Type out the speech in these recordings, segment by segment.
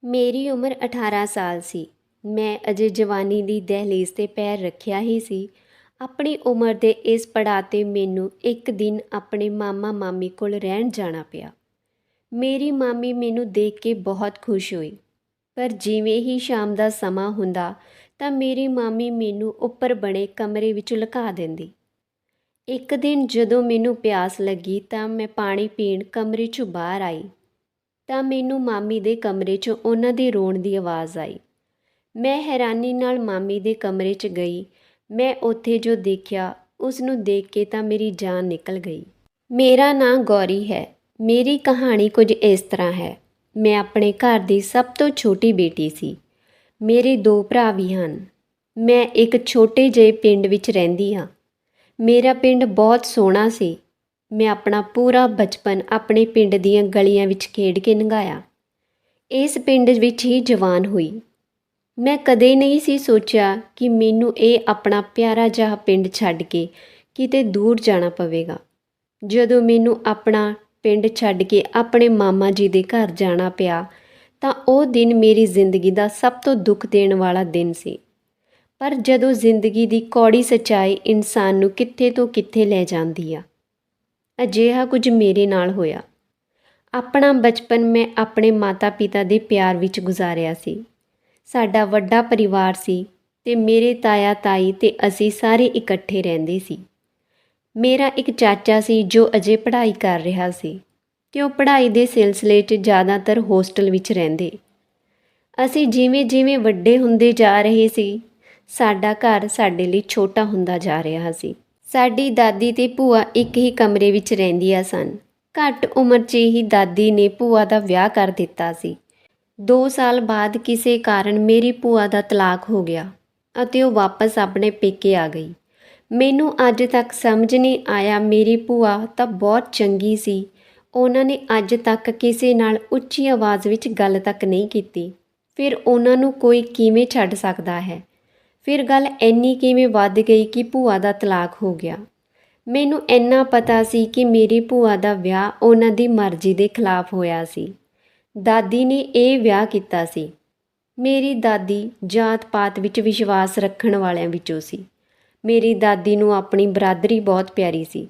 ਮੇਰੀ ਉਮਰ 18 ਸਾਲ ਸੀ। ਮੈਂ ਅਜੇ ਜਵਾਨੀ ਦੀ ਦਹਿਲੀਜ਼ 'ਤੇ ਪੈਰ ਰੱਖਿਆ ਹੀ ਸੀ। ਆਪਣੀ ਉਮਰ ਦੇ ਇਸ ਪੜਾਅ 'ਤੇ ਮੈਨੂੰ ਇੱਕ ਦਿਨ ਆਪਣੇ ਮਾਮਾ ਮਾਮੀ ਕੋਲ ਰਹਿਣ ਜਾਣਾ ਪਿਆ। ਮੇਰੀ ਮਾਮੀ ਮੈਨੂੰ ਦੇਖ ਕੇ ਬਹੁਤ ਖੁਸ਼ ਹੋਈ, ਪਰ ਜਿਵੇਂ ਹੀ ਸ਼ਾਮ ਦਾ ਸਮਾਂ ਹੁੰਦਾ ਤਾਂ ਮੇਰੀ ਮਾਮੀ ਮੈਨੂੰ ਉੱਪਰ ਬਣੇ ਕਮਰੇ ਵਿੱਚ ਲੁਕਾ ਦਿੰਦੀ। ਇੱਕ ਦਿਨ ਜਦੋਂ ਮੈਨੂੰ ਪਿਆਸ ਲੱਗੀ ਤਾਂ ਮੈਂ ਪਾਣੀ ਪੀਣ ਕਮਰੇ 'ਚੋਂ ਬਾਹਰ ਆਈ ਤਾਂ ਮੈਨੂੰ ਮਾਮੀ ਦੇ ਕਮਰੇ 'ਚੋਂ ਉਹਨਾਂ ਦੇ ਰੋਣ ਦੀ ਆਵਾਜ਼ ਆਈ। ਮੈਂ ਹੈਰਾਨੀ ਨਾਲ ਮਾਮੀ ਦੇ ਕਮਰੇ 'ਚ ਗਈ। ਮੈਂ ਉੱਥੇ ਜੋ ਦੇਖਿਆ ਉਸ ਨੂੰ ਦੇਖ ਕੇ ਤਾਂ ਮੇਰੀ ਜਾਨ ਨਿਕਲ ਗਈ। ਮੇਰਾ ਨਾਂ ਗੌਰੀ ਹੈ। ਮੇਰੀ ਕਹਾਣੀ ਕੁਝ ਇਸ ਤਰ੍ਹਾਂ ਹੈ। ਮੈਂ ਆਪਣੇ ਘਰ ਦੀ ਸਭ ਤੋਂ ਛੋਟੀ ਬੇਟੀ ਸੀ। ਮੇਰੇ 2 ਭਰਾ ਵੀ ਹਨ। ਮੈਂ ਇੱਕ ਛੋਟੇ ਜਿਹੇ ਪਿੰਡ ਵਿੱਚ ਰਹਿੰਦੀ ਹਾਂ। ਮੇਰਾ ਪਿੰਡ ਬਹੁਤ ਸੋਹਣਾ ਸੀ। ਮੈਂ ਆਪਣਾ ਪੂਰਾ ਬਚਪਨ ਆਪਣੇ ਪਿੰਡ ਦੀਆਂ ਗਲੀਆਂ ਵਿੱਚ ਖੇਡ ਕੇ ਲੰਘਾਇਆ। ਇਸ ਪਿੰਡ ਵਿੱਚ ਹੀ ਜਵਾਨ ਹੋਈ। ਮੈਂ ਕਦੇ ਨਹੀਂ ਸੀ ਸੋਚਿਆ ਕਿ ਮੈਨੂੰ ਇਹ ਆਪਣਾ ਪਿਆਰਾ ਜਿਹਾ ਪਿੰਡ ਛੱਡ ਕੇ ਕਿਤੇ ਦੂਰ ਜਾਣਾ ਪਵੇਗਾ। ਜਦੋਂ ਮੈਨੂੰ ਆਪਣਾ ਪਿੰਡ ਛੱਡ ਕੇ ਆਪਣੇ ਮਾਮਾ ਜੀ ਦੇ ਘਰ ਜਾਣਾ ਪਿਆ ਤਾਂ ਉਹ ਦਿਨ ਮੇਰੀ ਜ਼ਿੰਦਗੀ ਦਾ ਸਭ ਤੋਂ ਦੁੱਖ ਦੇਣ ਵਾਲਾ ਦਿਨ ਸੀ। ਪਰ ਜਦੋਂ ਜ਼ਿੰਦਗੀ ਦੀ ਕੌੜੀ ਸੱਚਾਈ ਇਨਸਾਨ ਨੂੰ ਕਿੱਥੇ ਤੋਂ ਕਿੱਥੇ ਲੈ ਜਾਂਦੀ ਆ, ਅਜਿਹਾ ਕੁਝ ਮੇਰੇ ਨਾਲ ਹੋਇਆ। ਆਪਣਾ ਬਚਪਨ ਮੈਂ ਆਪਣੇ ਮਾਤਾ-ਪਿਤਾ ਦੇ ਪਿਆਰ ਵਿੱਚ ਗੁਜ਼ਾਰਿਆ ਸੀ। ਸਾਡਾ ਵੱਡਾ ਪਰਿਵਾਰ ਸੀ ਤੇ ਮੇਰੇ ਤਾਇਆ-ਤਾਈ ਤੇ ਅਸੀਂ ਸਾਰੇ ਇਕੱਠੇ ਰਹਿੰਦੇ ਸੀ। ਮੇਰਾ ਇੱਕ ਚਾਚਾ ਸੀ ਜੋ ਅਜੇ ਪੜ੍ਹਾਈ ਕਰ ਰਿਹਾ ਸੀ ਤੇ ਉਹ ਪੜ੍ਹਾਈ ਦੇ ਸਿਲਸਿਲੇ 'ਚ ਜ਼ਿਆਦਾਤਰ ਹੋਸਟਲ ਵਿੱਚ ਰਹਿੰਦੇ। ਅਸੀਂ ਜਿਵੇਂ-ਜਿਵੇਂ ਵੱਡੇ ਹੁੰਦੇ ਜਾ ਰਹੇ ਸੀ, ਸਾਡਾ ਘਰ ਸਾਡੇ ਲਈ ਛੋਟਾ ਹੁੰਦਾ ਜਾ ਰਿਹਾ ਸੀ। ਸਾਡੀ ਦਾਦੀ ਤੇ ਭੂਆ ਇੱਕ ਹੀ ਕਮਰੇ ਵਿੱਚ ਰਹਿੰਦੀਆਂ ਸਨ। ਘੱਟ ਉਮਰ 'ਚ ਹੀ ਦਾਦੀ ਨੇ ਭੂਆ ਦਾ ਵਿਆਹ ਕਰ ਦਿੱਤਾ ਸੀ। 2 ਸਾਲ ਬਾਅਦ ਕਿਸੇ ਕਾਰਨ ਮੇਰੀ ਭੂਆ ਦਾ ਤਲਾਕ ਹੋ ਗਿਆ ਅਤੇ ਉਹ ਵਾਪਸ ਆਪਣੇ ਪੇਕੇ ਆ ਗਈ। ਮੈਨੂੰ ਅੱਜ ਤੱਕ ਸਮਝ ਨਹੀਂ ਆਇਆ। ਮੇਰੀ ਭੂਆ ਤਾਂ ਬਹੁਤ ਚੰਗੀ ਸੀ। ਉਹਨਾਂ ਨੇ ਅੱਜ ਤੱਕ ਕਿਸੇ ਨਾਲ ਉੱਚੀ ਆਵਾਜ਼ ਵਿੱਚ ਗੱਲ ਤੱਕ ਨਹੀਂ ਕੀਤੀ। ਫਿਰ ਉਹਨਾਂ ਨੂੰ ਕੋਈ ਕਿਵੇਂ ਛੱਡ ਸਕਦਾ ਹੈ? ਫਿਰ ਗੱਲ ਇੰਨੀ ਕਿਵੇਂ ਵੱਧ ਗਈ ਕਿ ਭੂਆ ਦਾ ਤਲਾਕ ਹੋ ਗਿਆ? ਮੈਨੂੰ ਇੰਨਾ ਪਤਾ ਸੀ ਕਿ ਮੇਰੀ ਭੂਆ ਦਾ ਵਿਆਹ ਉਹਨਾਂ ਦੀ ਮਰਜ਼ੀ ਦੇ ਖਿਲਾਫ ਹੋਇਆ ਸੀ। ਦਾਦੀ ਨੇ ਇਹ ਵਿਆਹ ਕੀਤਾ ਸੀ। ਮੇਰੀ ਦਾਦੀ ਜਾਤ-ਪਾਤ ਵਿੱਚ ਵਿਸ਼ਵਾਸ ਰੱਖਣ ਵਾਲਿਆਂ ਵਿੱਚੋਂ ਸੀ। ਮੇਰੀ ਦਾਦੀ ਨੂੰ ਆਪਣੀ ਬਰਾਦਰੀ ਬਹੁਤ ਪਿਆਰੀ ਸੀ।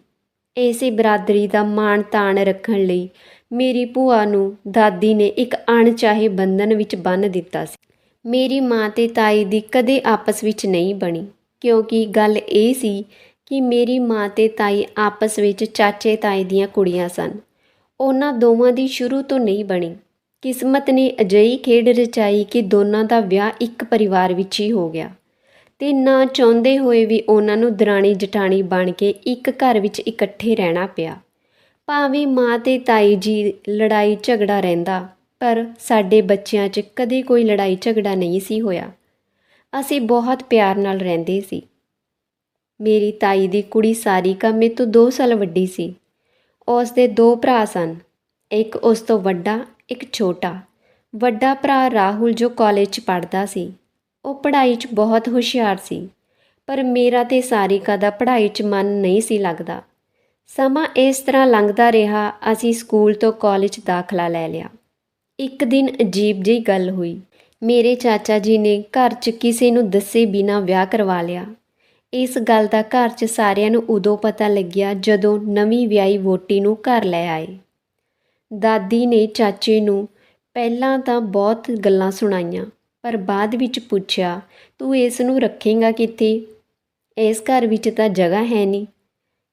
ਇਸੇ ਬਰਾਦਰੀ ਦਾ ਮਾਣ-ਤਾਣ ਰੱਖਣ ਲਈ ਮੇਰੀ ਭੂਆ ਨੂੰ ਦਾਦੀ ਨੇ ਇੱਕ ਅਣਚਾਹੇ ਬੰਧਨ ਵਿੱਚ ਬੰਨ੍ਹ ਦਿੱਤਾ ਸੀ। ਮੇਰੀ ਮਾਂ ਤੇ ਤਾਈ ਦੀ ਕਦੇ ਆਪਸ ਵਿੱਚ ਨਹੀਂ ਬਣੀ, ਕਿਉਂਕਿ ਗੱਲ ਇਹ ਸੀ ਕਿ ਮੇਰੀ ਮਾਂ ਤੇ ਤਾਈ ਆਪਸ ਵਿੱਚ ਚਾਚੇ-ਤਾਏ ਦੀਆਂ ਕੁੜੀਆਂ ਸਨ। ਉਹਨਾਂ ਦੋਵਾਂ ਦੀ ਸ਼ੁਰੂ ਤੋਂ ਨਹੀਂ ਬਣੀ। ਕਿਸਮਤ ਨੇ ਅਜਿਹੀ ਖੇਡ ਰਚਾਈ ਕਿ ਦੋਨਾਂ ਦਾ ਵਿਆਹ ਇੱਕ ਪਰਿਵਾਰ ਵਿੱਚ ਹੀ ਹੋ ਗਿਆ ਤੇ ਨਾ ਚਾਹੁੰਦੇ ਹੋਏ ਵੀ ਉਹਨਾਂ ਨੂੰ ਦਰਾਣੀ-ਜਠਾਣੀ ਬਣ ਕੇ ਇੱਕ ਘਰ ਵਿੱਚ ਇਕੱਠੇ ਰਹਿਣਾ ਪਿਆ। ਭਾਵੇਂ ਮਾਂ ਤੇ ਤਾਈ ਜੀ ਲੜਾਈ ਝਗੜਾ ਰਹਿੰਦਾ, ਪਰ ਸਾਡੇ ਬੱਚਿਆਂ 'ਚ ਕਦੇ ਕੋਈ ਲੜਾਈ ਝਗੜਾ ਨਹੀਂ ਸੀ ਹੋਇਆ। ਅਸੀਂ ਬਹੁਤ ਪਿਆਰ ਨਾਲ ਰਹਿੰਦੇ ਸੀ। ਮੇਰੀ ਤਾਈ ਦੀ ਕੁੜੀ ਸਾਰਿਕਾ ਮੇਰੇ ਤੋਂ 2 ਸਾਲ ਵੱਡੀ ਸੀ। ਉਸ ਦੇ 2 ਭਰਾ ਸਨ, ਇੱਕ ਉਸ ਤੋਂ ਵੱਡਾ, ਇੱਕ ਛੋਟਾ। ਵੱਡਾ ਭਰਾ ਰਾਹੁਲ ਜੋ ਕਾਲਜ 'ਚ ਪੜ੍ਹਦਾ ਸੀ, ਉਹ ਪੜ੍ਹਾਈ 'ਚ ਬਹੁਤ ਹੁਸ਼ਿਆਰ ਸੀ, ਪਰ ਮੇਰਾ ਤੇ ਸਾਰਿਕਾ ਦਾ ਪੜ੍ਹਾਈ 'ਚ ਮਨ ਨਹੀਂ ਸੀ ਲੱਗਦਾ। ਸਮਾਂ ਇਸ ਤਰ੍ਹਾਂ ਲੰਘਦਾ ਰਿਹਾ। ਅਸੀਂ ਸਕੂਲ ਤੋਂ ਕਾਲਜ ਦਾਖਲਾ ਲੈ ਲਿਆ। ਇੱਕ ਦਿਨ ਅਜੀਬ ਜਿਹੀ ਗੱਲ ਹੋਈ। ਮੇਰੇ ਚਾਚਾ ਜੀ ਨੇ ਘਰ 'ਚ ਕਿਸੇ ਨੂੰ ਦੱਸੇ ਬਿਨਾਂ ਵਿਆਹ ਕਰਵਾ ਲਿਆ। ਇਸ ਗੱਲ ਦਾ ਘਰ 'ਚ ਸਾਰਿਆਂ ਨੂੰ ਉਦੋਂ ਪਤਾ ਲੱਗਿਆ ਜਦੋਂ ਨਵੀਂ ਵਿਆਹੀ ਵਹੁਟੀ ਨੂੰ ਘਰ ਲੈ ਆਏ। ਦਾਦੀ ਨੇ ਚਾਚੇ ਨੂੰ ਪਹਿਲਾਂ ਤਾਂ ਬਹੁਤ ਗੱਲਾਂ ਸੁਣਾਈਆਂ, ਪਰ ਬਾਅਦ ਵਿੱਚ ਪੁੱਛਿਆ, ਤੂੰ ਇਸ ਨੂੰ ਰੱਖੇਂਗਾ ਕਿੱਥੇ? ਇਸ ਘਰ ਵਿੱਚ ਤਾਂ ਜਗ੍ਹਾ ਹੈ ਨਹੀਂ।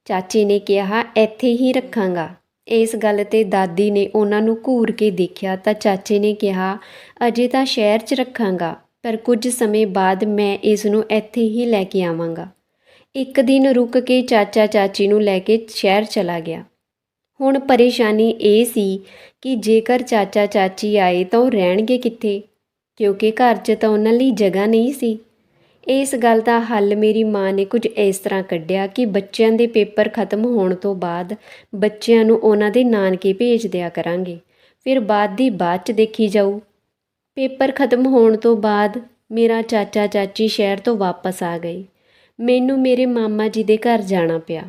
ਚਾਚੇ ਨੇ ਕਿਹਾ, ਇੱਥੇ ਹੀ ਰੱਖਾਂਗਾ। ਇਸ ਗੱਲ 'ਤੇ ਦਾਦੀ ਨੇ ਉਹਨਾਂ ਨੂੰ ਘੂਰ ਕੇ ਦੇਖਿਆ ਤਾਂ ਚਾਚੇ ਨੇ ਕਿਹਾ, ਅਜੇ ਤਾਂ ਸ਼ਹਿਰ 'ਚ ਰੱਖਾਂਗਾ, ਪਰ ਕੁਝ ਸਮੇਂ ਬਾਅਦ ਮੈਂ ਇਸ ਨੂੰ ਇੱਥੇ ਹੀ ਲੈ ਕੇ ਆਵਾਂਗਾ। ਇੱਕ ਦਿਨ ਰੁਕ ਕੇ ਚਾਚਾ ਚਾਚੀ ਨੂੰ ਲੈ ਕੇ ਸ਼ਹਿਰ ਚਲਾ ਗਿਆ। ਹੁਣ ਪਰੇਸ਼ਾਨੀ ਇਹ ਸੀ ਕਿ ਜੇਕਰ ਚਾਚਾ ਚਾਚੀ ਆਏ ਤਾਂ ਉਹ ਰਹਿਣਗੇ ਕਿੱਥੇ, ਕਿਉਂਕਿ ਘਰ 'ਚ ਤਾਂ ਉਹਨਾਂ ਲਈ ਜਗ੍ਹਾ ਨਹੀਂ ਸੀ। ਇਸ ਗੱਲ ਦਾ ਹੱਲ ਮੇਰੀ ਮਾਂ ਨੇ ਕੁਝ ਇਸ ਤਰ੍ਹਾਂ ਕੱਢਿਆ ਕਿ ਬੱਚਿਆਂ ਦੇ ਪੇਪਰ ਖਤਮ ਹੋਣ ਤੋਂ ਬਾਅਦ ਬੱਚਿਆਂ ਨੂੰ ਉਹਨਾਂ ਦੇ ਨਾਨਕੇ ਭੇਜ ਦਿਆ ਕਰਾਂਗੇ, ਫਿਰ ਬਾਅਦ ਦੀ ਬਾਅਦ 'ਚ ਦੇਖੀ ਜਾਊ। ਪੇਪਰ ਖਤਮ ਹੋਣ ਤੋਂ ਬਾਅਦ ਮੇਰਾ ਚਾਚਾ ਚਾਚੀ ਸ਼ਹਿਰ ਤੋਂ ਵਾਪਸ ਆ ਗਏ। ਮੈਨੂੰ ਮੇਰੇ ਮਾਮਾ ਜੀ ਦੇ ਘਰ ਜਾਣਾ ਪਿਆ।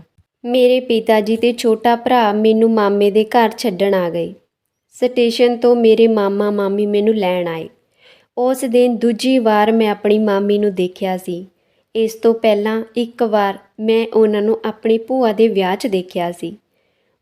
ਮੇਰੇ ਪਿਤਾ ਜੀ ਤੇ ਛੋਟਾ ਭਰਾ ਮੈਨੂੰ ਮਾਮੇ ਦੇ ਘਰ ਛੱਡਣ ਆ ਗਏ। ਸਟੇਸ਼ਨ ਤੋਂ ਮੇਰੇ ਮਾਮਾ ਮਾਮੀ ਮੈਨੂੰ ਲੈਣ ਆਏ। ਉਸ ਦਿਨ ਦੂਜੀ ਵਾਰ ਮੈਂ ਆਪਣੀ ਮਾਮੀ ਨੂੰ ਦੇਖਿਆ ਸੀ। ਇਸ ਤੋਂ ਪਹਿਲਾਂ ਇੱਕ ਵਾਰ ਮੈਂ ਉਹਨਾਂ ਨੂੰ ਆਪਣੀ ਭੂਆ ਦੇ ਵਿਆਹ 'ਚ ਦੇਖਿਆ ਸੀ।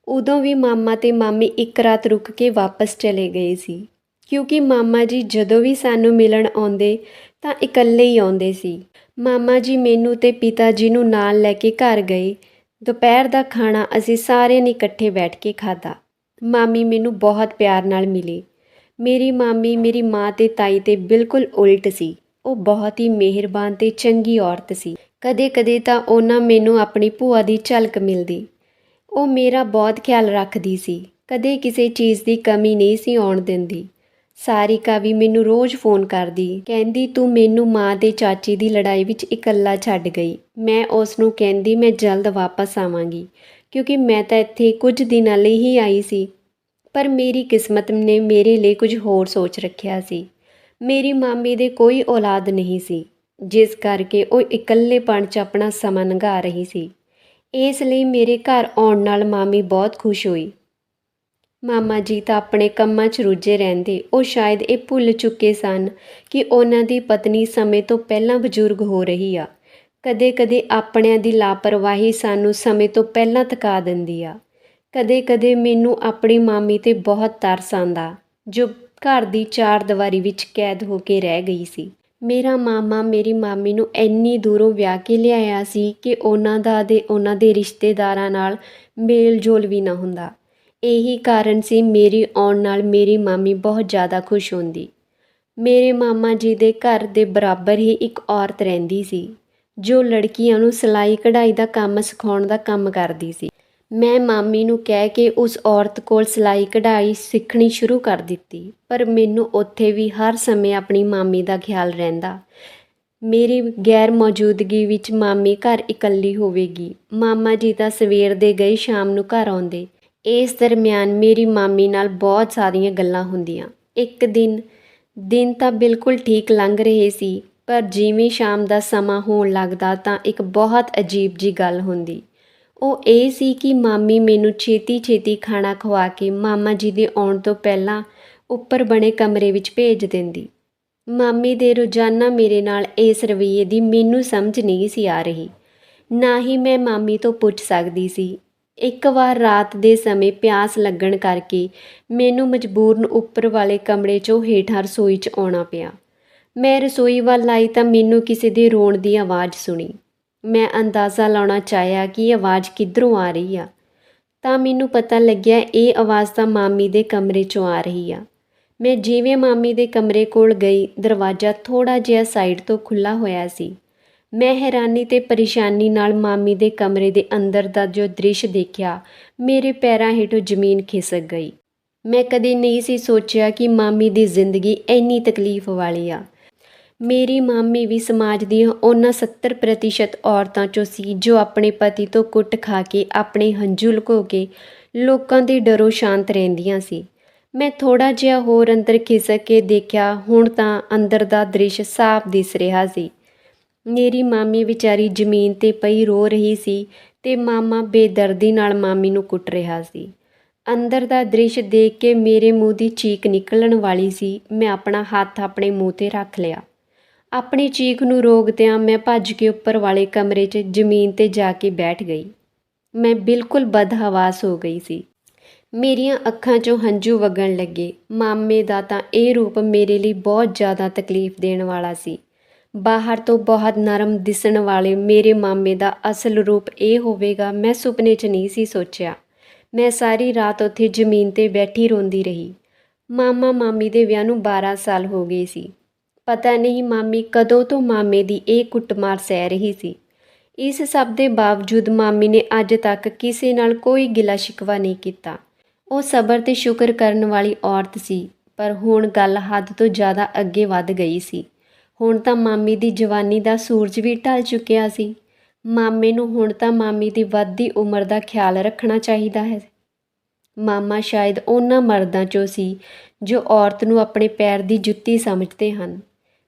ਉਦੋਂ ਵੀ ਮਾਮਾ ਤੇ ਮਾਮੀ ਇੱਕ ਰਾਤ ਰੁਕ ਕੇ ਵਾਪਸ ਚਲੇ ਗਏ ਸੀ, ਕਿਉਂਕਿ ਮਾਮਾ ਜੀ ਜਦੋਂ ਵੀ ਸਾਨੂੰ ਮਿਲਣ ਆਉਂਦੇ ਤਾਂ ਇਕੱਲੇ ਹੀ ਆਉਂਦੇ ਸੀ। ਮਾਮਾ ਜੀ ਮੈਨੂੰ ਤੇ ਪਿਤਾ ਜੀ ਨੂੰ ਨਾਲ ਲੈ ਕੇ ਘਰ ਗਏ। ਦੁਪਹਿਰ ਦਾ ਖਾਣਾ ਅਸੀਂ ਸਾਰਿਆਂ ਨੇ ਇਕੱਠੇ ਬੈਠ ਕੇ ਖਾਧਾ। ਮਾਮੀ ਮੈਨੂੰ ਬਹੁਤ ਪਿਆਰ ਨਾਲ ਮਿਲੀ। ਮੇਰੀ ਮਾਮੀ ਮੇਰੀ ਮਾਂ ਤੇ ਤਾਈ ਤੇ ਬਿਲਕੁਲ ਉਲਟ ਸੀ। ਉਹ ਬਹੁਤ ਹੀ ਮਿਹਰਬਾਨ ਤੇ ਚੰਗੀ ਔਰਤ ਸੀ। ਕਦੇ-ਕਦੇ ਤਾਂ ਉਹਨਾਂ ਮੈਨੂੰ ਆਪਣੀ ਭੂਆ ਦੀ ਝਲਕ ਮਿਲਦੀ। ਉਹ ਮੇਰਾ ਬਹੁਤ ਖਿਆਲ ਰੱਖਦੀ ਸੀ, ਕਦੇ ਕਿਸੇ ਚੀਜ਼ ਦੀ ਕਮੀ ਨਹੀਂ ਸੀ ਆਉਣ ਦਿੰਦੀ। ਸਾਰਿਕਾ ਵੀ ਮੈਨੂੰ ਰੋਜ਼ ਫੋਨ ਕਰਦੀ, ਕਹਿੰਦੀ ਤੂੰ ਮੈਨੂੰ ਮਾਂ ਤੇ ਚਾਚੀ ਦੀ ਲੜਾਈ ਵਿੱਚ ਇਕੱਲਾ ਛੱਡ ਗਈ। ਮੈਂ ਉਸ ਨੂੰ ਕਹਿੰਦੀ ਮੈਂ ਜਲਦ ਵਾਪਸ ਆਵਾਂਗੀ, ਕਿਉਂਕਿ ਮੈਂ ਤਾਂ ਇੱਥੇ ਕੁਝ ਦਿਨਾਂ ਲਈ ਹੀ ਆਈ ਸੀ। ਪਰ ਮੇਰੀ ਕਿਸਮਤ ਨੇ ਮੇਰੇ ਲਈ ਕੁਝ ਹੋਰ ਸੋਚ ਰੱਖਿਆ ਸੀ। ਮੇਰੀ ਮਾਮੀ ਦੇ ਕੋਈ ਔਲਾਦ ਨਹੀਂ ਸੀ, ਜਿਸ ਕਰਕੇ ਉਹ ਇਕੱਲੇਪਣ 'ਚ ਆਪਣਾ ਸਮਾਂ ਲੰਘਾ ਰਹੀ ਸੀ। ਇਸ ਲਈ ਮੇਰੇ ਘਰ ਆਉਣ ਨਾਲ ਮਾਮੀ ਬਹੁਤ ਖੁਸ਼ ਹੋਈ। ਮਾਮਾ ਜੀ ਤਾਂ ਆਪਣੇ ਕੰਮਾਂ 'ਚ ਰੁੱਝੇ ਰਹਿੰਦੇ। ਉਹ ਸ਼ਾਇਦ ਇਹ ਭੁੱਲ ਚੁੱਕੇ ਸਨ ਕਿ ਉਹਨਾਂ ਦੀ ਪਤਨੀ ਸਮੇਂ ਤੋਂ ਪਹਿਲਾਂ ਬਜ਼ੁਰਗ ਹੋ ਰਹੀ ਆ। ਕਦੇ-ਕਦੇ ਆਪਣਿਆਂ ਦੀ ਲਾਪਰਵਾਹੀ ਸਾਨੂੰ ਸਮੇਂ ਤੋਂ ਪਹਿਲਾਂ ਥਕਾ ਦਿੰਦੀ ਆ। ਕਦੇ-ਕਦੇ ਮੈਨੂੰ ਆਪਣੀ ਮਾਮੀ 'ਤੇ ਬਹੁਤ ਤਰਸ ਆਉਂਦਾ, ਜੋ ਘਰ ਦੀ ਚਾਰ ਦੀਵਾਰੀ ਵਿੱਚ ਕੈਦ ਹੋ ਕੇ ਰਹਿ ਗਈ ਸੀ। ਮੇਰਾ ਮਾਮਾ ਮੇਰੀ ਮਾਮੀ ਨੂੰ ਇੰਨੀ ਦੂਰੋਂ ਵਿਆਹ ਕੇ ਲਿਆਇਆ ਸੀ ਕਿ ਉਹਨਾਂ ਦੇ ਰਿਸ਼ਤੇਦਾਰਾਂ ਨਾਲ ਮੇਲ-ਜੋਲ ਵੀ ਨਾ ਹੁੰਦਾ। ਇਹੀ ਕਾਰਨ ਸੀ ਮੇਰੀ ਆਉਣ ਨਾਲ ਮੇਰੀ ਮਾਮੀ ਬਹੁਤ ਜ਼ਿਆਦਾ ਖੁਸ਼ ਹੁੰਦੀ। ਮੇਰੇ ਮਾਮਾ ਜੀ ਦੇ ਘਰ ਦੇ ਬਰਾਬਰ ਹੀ ਇੱਕ ਔਰਤ ਰਹਿੰਦੀ ਸੀ, ਜੋ ਲੜਕੀਆਂ ਨੂੰ ਸਿਲਾਈ ਕਢਾਈ ਦਾ ਕੰਮ ਸਿਖਾਉਣ ਦਾ ਕੰਮ ਕਰਦੀ ਸੀ। ਮੈਂ ਮਾਮੀ ਨੂੰ ਕਹਿ ਕੇ ਉਸ ਔਰਤ ਕੋਲ ਸਿਲਾਈ ਕਢਾਈ ਸਿੱਖਣੀ ਸ਼ੁਰੂ ਕਰ ਦਿੱਤੀ, ਪਰ ਮੈਨੂੰ ਉੱਥੇ ਵੀ ਹਰ ਸਮੇਂ ਆਪਣੀ ਮਾਮੀ ਦਾ ਖਿਆਲ ਰਹਿੰਦਾ। ਮੇਰੀ ਗੈਰ ਮੌਜੂਦਗੀ ਵਿੱਚ ਮਾਮੀ ਘਰ ਇਕੱਲੀ ਹੋਵੇਗੀ। ਮਾਮਾ ਜੀ ਤਾਂ ਸਵੇਰ ਦੇ ਗਏ ਸ਼ਾਮ ਨੂੰ ਘਰ ਆਉਂਦੇ। ਇਸ ਦਰਮਿਆਨ ਮੇਰੀ ਮਾਮੀ ਨਾਲ ਬਹੁਤ ਸਾਰੀਆਂ ਗੱਲਾਂ ਹੁੰਦੀਆਂ। ਇੱਕ ਦਿਨ ਤਾਂ ਬਿਲਕੁਲ ਠੀਕ ਲੰਘ ਰਹੇ ਸੀ, ਪਰ ਜਿਵੇਂ ਸ਼ਾਮ ਦਾ ਸਮਾਂ ਹੋਣ ਲੱਗਦਾ ਤਾਂ ਇੱਕ ਬਹੁਤ ਅਜੀਬ ਜਿਹੀ ਗੱਲ ਹੁੰਦੀ। ਉਹ ਇਹ ਸੀ ਕਿ ਮਾਮੀ ਮੈਨੂੰ ਛੇਤੀ-ਛੇਤੀ ਖਾਣਾ ਖਵਾ ਕੇ ਮਾਮਾ ਜੀ ਦੇ ਆਉਣ ਤੋਂ ਪਹਿਲਾਂ ਉੱਪਰ ਬਣੇ ਕਮਰੇ ਵਿੱਚ ਭੇਜ ਦਿੰਦੀ। ਮਾਮੀ ਦੇ ਰੋਜ਼ਾਨਾ ਮੇਰੇ ਨਾਲ ਇਸ ਰਵੱਈਏ ਦੀ ਮੈਨੂੰ ਸਮਝ ਨਹੀਂ ਸੀ ਆ ਰਹੀ, ਨਾ ਹੀ ਮੈਂ ਮਾਮੀ ਤੋਂ ਪੁੱਛ ਸਕਦੀ ਸੀ। ਇੱਕ ਵਾਰ ਰਾਤ ਦੇ ਸਮੇਂ ਪਿਆਸ ਲੱਗਣ ਕਰਕੇ ਮੈਨੂੰ ਮਜਬੂਰਨ ਉੱਪਰ ਵਾਲੇ ਕਮਰੇ 'ਚੋਂ ਹੇਠਾਂ ਰਸੋਈ 'ਚ ਆਉਣਾ ਪਿਆ। ਮੈਂ ਰਸੋਈ ਵੱਲ ਆਈ ਤਾਂ ਮੈਨੂੰ ਕਿਸੇ ਦੇ ਰੋਣ ਦੀ ਆਵਾਜ਼ ਸੁਣੀ। ਮੈਂ ਅੰਦਾਜ਼ਾ ਲਾਉਣਾ ਚਾਹਿਆ ਕਿ ਇਹ ਆਵਾਜ਼ ਕਿੱਧਰੋਂ ਆ ਰਹੀ ਆ, ਤਾਂ ਮੈਨੂੰ ਪਤਾ ਲੱਗਿਆ ਇਹ ਆਵਾਜ਼ ਤਾਂ ਮਾਮੀ ਦੇ ਕਮਰੇ 'ਚੋਂ ਆ ਰਹੀ ਆ। ਮੈਂ ਜਿਵੇਂ ਮਾਮੀ ਦੇ ਕਮਰੇ ਕੋਲ ਗਈ, ਦਰਵਾਜ਼ਾ ਥੋੜ੍ਹਾ ਜਿਹਾ ਸਾਈਡ ਤੋਂ ਖੁੱਲ੍ਹਾ ਹੋਇਆ ਸੀ। ਮੈਂ ਹੈਰਾਨੀ ਤੇ ਪਰੇਸ਼ਾਨੀ ਨਾਲ ਮਾਮੀ ਦੇ ਕਮਰੇ ਦੇ ਅੰਦਰ ਦਾ ਜੋ ਦ੍ਰਿਸ਼ ਦੇਖਿਆ, ਮੇਰੇ ਪੈਰਾਂ ਹੇਠੋਂ ਜ਼ਮੀਨ ਖਿਸਕ ਗਈ। ਮੈਂ ਕਦੇ ਨਹੀਂ ਸੀ ਸੋਚਿਆ ਕਿ ਮਾਮੀ ਦੀ ਜ਼ਿੰਦਗੀ ਇੰਨੀ ਤਕਲੀਫ ਵਾਲੀ ਆ। ਮੇਰੀ ਮਾਮੀ ਵੀ ਸਮਾਜ ਦੀਆਂ ਉਹਨਾਂ 70% ਔਰਤਾਂ 'ਚੋਂ ਸੀ ਜੋ ਆਪਣੇ ਪਤੀ ਤੋਂ ਕੁੱਟ ਖਾ ਕੇ, ਆਪਣੇ ਹੰਝੂ ਲੁਕੋ ਕੇ ਲੋਕਾਂ ਦੇ ਡਰੋਂ ਸ਼ਾਂਤ ਰਹਿੰਦੀਆਂ ਸੀ। ਮੈਂ ਥੋੜ੍ਹਾ ਜਿਹਾ ਹੋਰ ਅੰਦਰ ਖਿਸਕ ਕੇ ਦੇਖਿਆ। ਹੁਣ ਤਾਂ ਅੰਦਰ ਦਾ ਦ੍ਰਿਸ਼ ਸਾਫ਼ ਦਿਸ ਰਿਹਾ ਸੀ। ਮੇਰੀ ਮਾਮੀ ਵਿਚਾਰੀ ਜ਼ਮੀਨ 'ਤੇ ਪਈ ਰੋ ਰਹੀ ਸੀ ਤੇ ਮਾਮਾ ਬੇਦਰਦੀ ਨਾਲ ਮਾਮੀ ਨੂੰ ਕੁੱਟ ਰਿਹਾ ਸੀ। ਅੰਦਰ ਦਾ ਦ੍ਰਿਸ਼ ਦੇਖ ਕੇ ਮੇਰੇ ਮੂੰਹ ਦੀ ਚੀਕ ਨਿਕਲਣ ਵਾਲੀ ਸੀ। ਮੈਂ ਆਪਣਾ ਹੱਥ ਆਪਣੇ ਮੂੰਹ 'ਤੇ ਰੱਖ ਲਿਆ। ਆਪਣੀ ਚੀਖ ਨੂੰ ਰੋਕਦਿਆਂ ਮੈਂ ਭੱਜ ਕੇ ਉੱਪਰ ਵਾਲੇ ਕਮਰੇ 'ਚ ਜ਼ਮੀਨ 'ਤੇ ਜਾ ਕੇ ਬੈਠ ਗਈ। ਮੈਂ ਬਿਲਕੁਲ ਬਦਹਵਾਸ ਹੋ ਗਈ ਸੀ। ਮੇਰੀਆਂ ਅੱਖਾਂ 'ਚੋਂ ਹੰਝੂ ਵਗਣ ਲੱਗੇ। ਮਾਮੇ ਦਾ ਤਾਂ ਇਹ ਰੂਪ ਮੇਰੇ ਲਈ ਬਹੁਤ ਜ਼ਿਆਦਾ ਤਕਲੀਫ ਦੇਣ ਵਾਲਾ ਸੀ। ਬਾਹਰ ਤੋਂ ਬਹੁਤ ਨਰਮ ਦਿਸਣ ਵਾਲੇ ਮੇਰੇ ਮਾਮੇ ਦਾ ਅਸਲ ਰੂਪ ਇਹ ਹੋਵੇਗਾ, ਮੈਂ ਸੁਪਨੇ 'ਚ ਨਹੀਂ ਸੀ ਸੋਚਿਆ। ਮੈਂ ਸਾਰੀ ਰਾਤ ਉੱਥੇ ਜ਼ਮੀਨ 'ਤੇ ਬੈਠੀ ਰੋਂਦੀ ਰਹੀ। ਮਾਮਾ ਮਾਮੀ ਦੇ ਵਿਆਹ ਨੂੰ 12 ਸਾਲ ਹੋ ਗਏ ਸੀ। ਪਤਾ ਨਹੀਂ ਮਾਮੀ ਕਦੋਂ ਤੋਂ ਮਾਮੇ ਦੀ ਇਹ ਕੁੱਟਮਾਰ ਸਹਿ ਰਹੀ ਸੀ। ਇਸ ਸਭ ਦੇ ਬਾਵਜੂਦ ਮਾਮੀ ਨੇ ਅੱਜ ਤੱਕ ਕਿਸੇ ਨਾਲ ਕੋਈ ਗਿਲਾ ਸ਼ਿਕਵਾ ਨਹੀਂ ਕੀਤਾ। ਉਹ ਸਬਰ ਤੇ ਸ਼ੁਕਰ ਕਰਨ ਵਾਲੀ ਔਰਤ ਸੀ, ਪਰ ਹੁਣ ਗੱਲ ਹੱਦ ਤੋਂ ਜ਼ਿਆਦਾ ਅੱਗੇ ਵੱਧ ਗਈ ਸੀ। ਹੁਣ ਤਾਂ ਮਾਮੀ ਦੀ ਜਵਾਨੀ ਦਾ ਸੂਰਜ ਵੀ ਢਲ ਚੁੱਕਿਆ ਸੀ। ਮਾਮੇ ਨੂੰ ਹੁਣ ਤਾਂ ਮਾਮੀ ਦੀ ਵੱਧਦੀ ਉਮਰ ਦਾ ਖਿਆਲ ਰੱਖਣਾ ਚਾਹੀਦਾ ਹੈ। ਮਾਮਾ ਸ਼ਾਇਦ ਉਹਨਾਂ ਮਰਦਾਂ 'ਚੋਂ ਸੀ ਜੋ ਔਰਤ ਨੂੰ ਆਪਣੇ ਪੈਰ ਦੀ ਜੁੱਤੀ ਸਮਝਦੇ ਹਨ।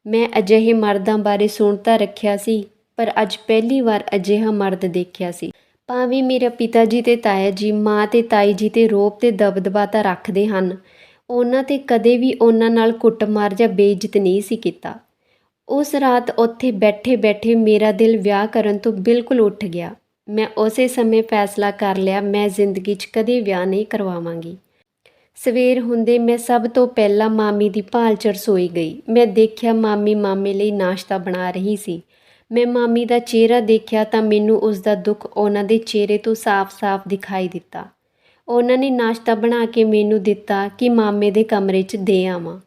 ਮੈਂ ਅਜਿਹੇ ਮਰਦਾਂ ਬਾਰੇ ਸੁਣ ਤਾਂ ਰੱਖਿਆ ਸੀ, ਪਰ ਅੱਜ ਪਹਿਲੀ ਵਾਰ ਅਜਿਹਾ ਮਰਦ ਦੇਖਿਆ ਸੀ। ਭਾਵੇਂ ਮੇਰੇ ਪਿਤਾ ਜੀ ਤੇ ਤਾਇਆ ਜੀ ਮਾਂ ਤੇ ਤਾਈ ਜੀ ਤੇ ਰੋਹਬ ਤੇ ਦਬਦਬਾ ਤਾਂ ਰੱਖਦੇ ਹਨ, ਉਹਨਾਂ 'ਤੇ ਕਦੇ ਵੀ ਉਹਨਾਂ ਨਾਲ ਕੁੱਟਮਾਰ ਜਾਂ ਬੇਇੱਜ਼ਤ ਨਹੀਂ ਸੀ ਕੀਤਾ। ਉਸ ਰਾਤ ਉੱਥੇ ਬੈਠੇ-ਬੈਠੇ ਮੇਰਾ ਦਿਲ ਵਿਆਹ ਕਰਨ ਤੋਂ ਬਿਲਕੁਲ ਉੱਠ ਗਿਆ। ਮੈਂ ਉਸੇ ਸਮੇਂ ਫੈਸਲਾ ਕਰ ਲਿਆ, ਮੈਂ ਜ਼ਿੰਦਗੀ 'ਚ ਕਦੇ ਵਿਆਹ ਨਹੀਂ ਕਰਵਾਵਾਂਗੀ। ਸਵੇਰ ਹੁੰਦੇ ਮੈਂ ਸਭ ਤੋਂ ਪਹਿਲਾਂ ਮਾਮੀ ਦੀ ਭਾਲ 'ਚ ਰਸੋਈ ਗਈ। ਮੈਂ ਦੇਖਿਆ ਮਾਮੀ ਮਾਮੇ ਲਈ ਨਾਸ਼ਤਾ ਬਣਾ ਰਹੀ ਸੀ। ਮੈਂ ਮਾਮੀ ਦਾ ਚਿਹਰਾ ਦੇਖਿਆ ਤਾਂ ਮੈਨੂੰ ਉਸ ਦਾ ਦੁੱਖ ਉਹਨਾਂ ਦੇ ਚਿਹਰੇ ਤੋਂ ਸਾਫ਼-ਸਾਫ਼ ਦਿਖਾਈ ਦਿੱਤਾ। ਉਹਨਾਂ ਨੇ ਨਾਸ਼ਤਾ ਬਣਾ ਕੇ ਮੈਨੂੰ ਦਿੱਤਾ ਕਿ ਮਾਮੇ ਦੇ ਕਮਰੇ 'ਚ ਦੇ ਆਵਾਂ।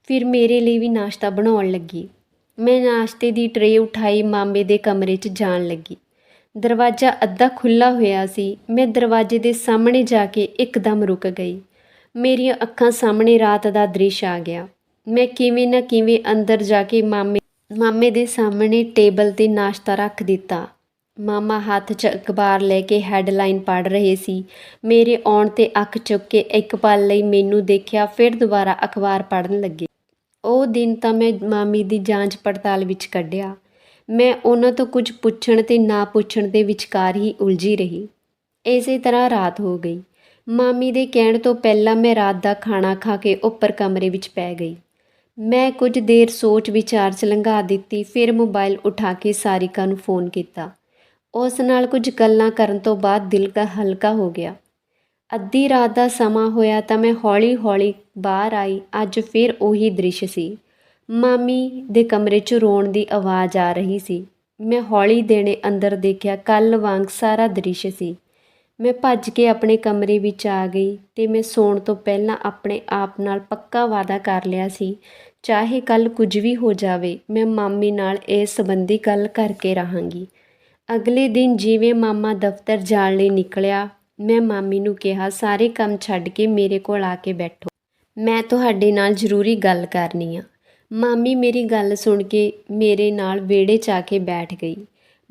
ਫਿਰ ਮੇਰੇ ਲਈ ਵੀ ਨਾਸ਼ਤਾ ਬਣਾਉਣ ਲੱਗੀ। ਮੈਂ ਨਾਸ਼ਤੇ ਦੀ ਟਰੇ ਉਠਾਈ, ਮਾਮੇ ਦੇ ਕਮਰੇ 'ਚ ਜਾਣ ਲੱਗੀ। ਦਰਵਾਜ਼ਾ ਅੱਧਾ ਖੁੱਲ੍ਹਾ ਹੋਇਆ ਸੀ। ਮੈਂ ਦਰਵਾਜ਼ੇ ਦੇ ਸਾਹਮਣੇ ਜਾ ਕੇ ਇੱਕਦਮ ਰੁਕ ਗਈ। ਮੇਰੀਆਂ ਅੱਖਾਂ ਸਾਹਮਣੇ ਰਾਤ ਦਾ ਦ੍ਰਿਸ਼ ਆ ਗਿਆ। ਮੈਂ ਕਿਵੇਂ ਨਾ ਕਿਵੇਂ ਅੰਦਰ ਜਾ ਕੇ ਮਾਮੇ ਦੇ ਸਾਹਮਣੇ ਟੇਬਲ 'ਤੇ ਨਾਸ਼ਤਾ ਰੱਖ ਦਿੱਤਾ। ਮਾਮਾ ਹੱਥ 'ਚ ਅਖਬਾਰ ਲੈ ਕੇ ਹੈਡਲਾਈਨ ਪੜ੍ਹ ਰਹੇ ਸੀ। ਮੇਰੇ ਆਉਣ 'ਤੇ ਅੱਖ ਚੁੱਕ ਕੇ ਇੱਕ ਪਲ ਲਈ ਮੈਨੂੰ ਦੇਖਿਆ, ਫਿਰ ਦੁਬਾਰਾ ਅਖਬਾਰ ਪੜ੍ਹਨ ਲੱਗੇ। ਉਹ ਦਿਨ ਤਾਂ ਮੈਂ ਮਾਮੀ ਦੀ ਜਾਂਚ ਪੜਤਾਲ ਵਿੱਚ ਕੱਢਿਆ। ਮੈਂ ਉਹਨਾਂ ਤੋਂ ਕੁਝ ਪੁੱਛਣ ਤੇ ਨਾ ਪੁੱਛਣ ਦੇ ਵਿਚਕਾਰ ਹੀ ਉਲਝੀ ਰਹੀ। ਇਸੇ ਤਰ੍ਹਾਂ ਰਾਤ ਹੋ ਗਈ। ਮਾਮੀ ਦੇ ਕਹਿਣ ਤੋਂ ਪਹਿਲਾਂ ਮੈਂ ਰਾਤ ਦਾ ਖਾਣਾ ਖਾ ਕੇ ਉੱਪਰ ਕਮਰੇ ਵਿੱਚ ਪੈ ਗਈ। ਮੈਂ ਕੁਝ ਦੇਰ ਸੋਚ ਵਿਚਾਰ 'ਚ ਲੰਘਾ ਦਿੱਤੀ। ਫਿਰ ਮੋਬਾਈਲ ਉਠਾ ਕੇ ਸਾਰਿਕਾ ਨੂੰ ਫੋਨ ਕੀਤਾ। ਉਸ ਨਾਲ ਕੁਝ ਗੱਲਾਂ ਕਰਨ ਤੋਂ ਬਾਅਦ ਦਿਲ ਹਲਕਾ ਹੋ ਗਿਆ। ਅੱਧੀ ਰਾਤ ਦਾ ਸਮਾਂ ਹੋਇਆ ਤਾਂ ਮੈਂ ਹੌਲੀ-ਹੌਲੀ ਬਾਹਰ ਆਈ। ਅੱਜ ਫਿਰ ਉਹੀ ਦ੍ਰਿਸ਼ ਸੀ। ਮਾਮੀ ਦੇ ਕਮਰੇ 'ਚ ਰੋਣ ਦੀ ਆਵਾਜ਼ ਆ ਰਹੀ ਸੀ। ਮੈਂ ਹੌਲੀ ਦੇਣੇ ਅੰਦਰ ਦੇਖਿਆ, ਕੱਲ੍ਹ ਵਾਂਗ ਸਾਰਾ ਦ੍ਰਿਸ਼ ਸੀ। ਮੈਂ ਭੱਜ ਕੇ ਆਪਣੇ ਕਮਰੇ ਵਿੱਚ ਆ ਗਈ ਤੇ ਮੈਂ ਸੌਣ ਤੋਂ ਪਹਿਲਾਂ ਆਪਣੇ ਆਪ ਨਾਲ ਪੱਕਾ ਵਾਅਦਾ ਕਰ ਲਿਆ ਸੀ, ਚਾਹੇ ਕੱਲ੍ਹ ਕੁਝ ਵੀ ਹੋ ਜਾਵੇ, ਮੈਂ ਮਾਮੀ ਨਾਲ ਇਸ ਸੰਬੰਧੀ ਗੱਲ ਕਰਕੇ ਰਹਾਂਗੀ। ਅਗਲੇ ਦਿਨ ਜਿਵੇਂ ਮਾਮਾ ਦਫ਼ਤਰ ਜਾਣ ਲਈ ਨਿਕਲਿਆ, ਮੈਂ ਮਾਮੀ ਨੂੰ ਕਿਹਾ, ਸਾਰੇ ਕੰਮ ਛੱਡ ਕੇ ਮੇਰੇ ਕੋਲ ਆ ਕੇ ਬੈਠੋ, ਮੈਂ ਤੁਹਾਡੇ ਨਾਲ ਜ਼ਰੂਰੀ ਗੱਲ ਕਰਨੀ ਆ। ਮਾਮੀ ਮੇਰੀ ਗੱਲ ਸੁਣ ਕੇ ਮੇਰੇ ਨਾਲ ਵਿਹੜੇ 'ਚ ਆ ਕੇ ਬੈਠ ਗਈ।